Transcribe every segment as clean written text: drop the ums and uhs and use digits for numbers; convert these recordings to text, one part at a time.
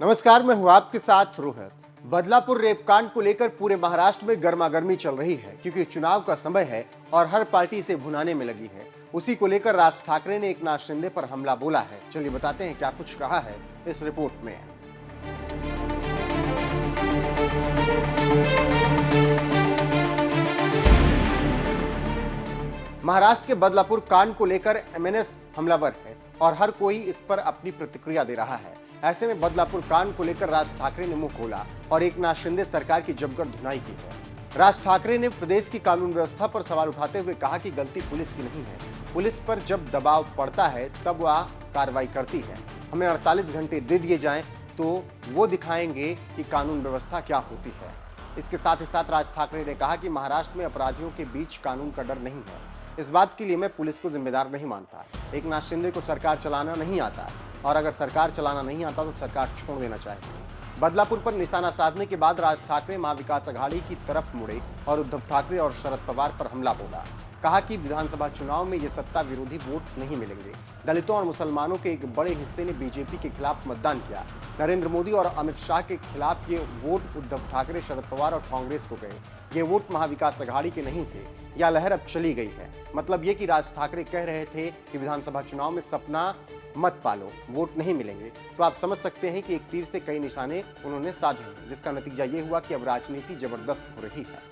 नमस्कार, मैं हूं आपके साथ रोहित। बदलापुर रेपकांड को लेकर पूरे महाराष्ट्र में गर्मागर्मी चल रही है क्योंकि चुनाव का समय है और हर पार्टी इसे भुनाने में लगी है। उसी को लेकर राज ठाकरे ने एकनाथ शिंदे पर हमला बोला है। चलिए बताते हैं क्या कुछ कहा है इस रिपोर्ट में। महाराष्ट्र के बदलापुर कांड को लेकर एमएनएस हमलावर है और हर कोई इस पर अपनी प्रतिक्रिया दे रहा है। ऐसे में बदलापुर कांड को लेकर राज ठाकरे ने मुंह खोला और एकनाथ शिंदे सरकार की जमकर धुनाई की है। राज ठाकरे ने प्रदेश की कानून व्यवस्था पर सवाल उठाते हुए कहा कि गलती पुलिस की नहीं है। पुलिस पर जब दबाव पड़ता है तब वह कार्रवाई करती है। हमें 48 घंटे दे दिए जाएं तो वो दिखाएंगे कि कानून व्यवस्था क्या होती है। इसके साथ ही साथ राज ठाकरे ने कहा कि महाराष्ट्र में अपराधियों के बीच कानून का डर नहीं है। इस बात के लिए मैं पुलिस को जिम्मेदार नहीं मानता। एकनाथ शिंदे को सरकार चलाना नहीं आता और अगर सरकार चलाना नहीं आता तो सरकार छोड़ देना चाहिए। बदलापुर पर निशाना साधने के बाद राज ठाकरे महाविकास अघाड़ी की तरफ मुड़े और उद्धव ठाकरे और शरद पवार पर हमला बोला। कहा कि विधानसभा चुनाव में ये सत्ता विरोधी वोट नहीं मिलेंगे। दलितों और मुसलमानों के एक बड़े हिस्से ने बीजेपी के खिलाफ मतदान किया। नरेंद्र मोदी और अमित शाह के खिलाफ ये वोट उद्धव ठाकरे, शरद पवार और कांग्रेस को गए। ये वोट महाविकास अघाड़ी के नहीं थे। यह लहर अब चली गई है। मतलब ये कि राज ठाकरे कह रहे थे कि विधानसभा चुनाव में सपना मत पालो, वोट नहीं मिलेंगे। तो आप समझ सकते हैं कि एक तीर से कई निशाने उन्होंने साधे हैं, जिसका नतीजा ये हुआ कि अब राजनीति जबरदस्त हो रही है।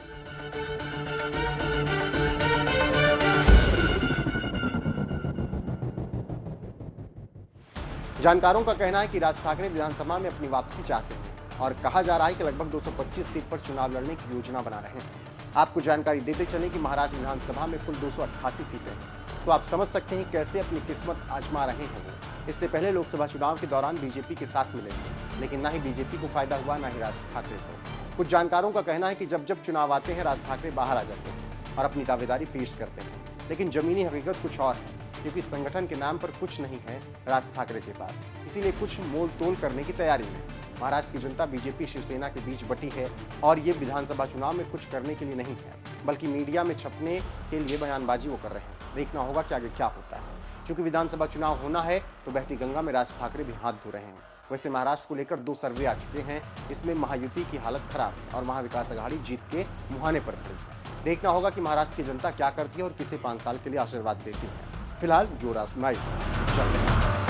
जानकारों का कहना है कि राज ठाकरे विधानसभा में अपनी वापसी चाहते हैं और कहा जा रहा है कि लगभग 225 सीट पर चुनाव लड़ने की योजना बना रहे हैं। आपको जानकारी देते चलें कि महाराष्ट्र विधानसभा में कुल 288 सीटें हैं, तो आप समझ सकते हैं कैसे अपनी किस्मत आजमा रहे हैं वो। इससे पहले लोकसभा चुनाव के दौरान बीजेपी के साथ मिले थे, लेकिन ना ही बीजेपी को फायदा हुआ, ना ही राज ठाकरे को। कुछ जानकारों का कहना है कि जब जब चुनाव आते हैं राज ठाकरे बाहर आ जाते हैं और अपनी दावेदारी पेश करते हैं, लेकिन जमीनी हकीकत कुछ और है, क्योंकि संगठन के नाम पर कुछ नहीं है राज ठाकरे के पास। इसीलिए कुछ मोल तोल करने की तैयारी में महाराष्ट्र की जनता बीजेपी शिवसेना के बीच बटी है और ये विधानसभा चुनाव में कुछ करने के लिए नहीं है, बल्कि मीडिया में छपने के लिए बयानबाजी वो कर रहे हैं। देखना होगा कि आगे क्या होता है। चूंकि विधानसभा चुनाव होना है तो बहती गंगा में राज ठाकरे भी हाथ धो रहे हैं। वैसे महाराष्ट्र को लेकर 2 सर्वे आ चुके हैं। इसमें महायुति की हालत खराब और महाविकास अघाड़ी जीत के मुहाने पर खड़ी है। देखना होगा कि महाराष्ट्र की जनता क्या करती है और किसे 5 साल के लिए आशीर्वाद देती है। फिलहाल जो आजमाइश चल रही है।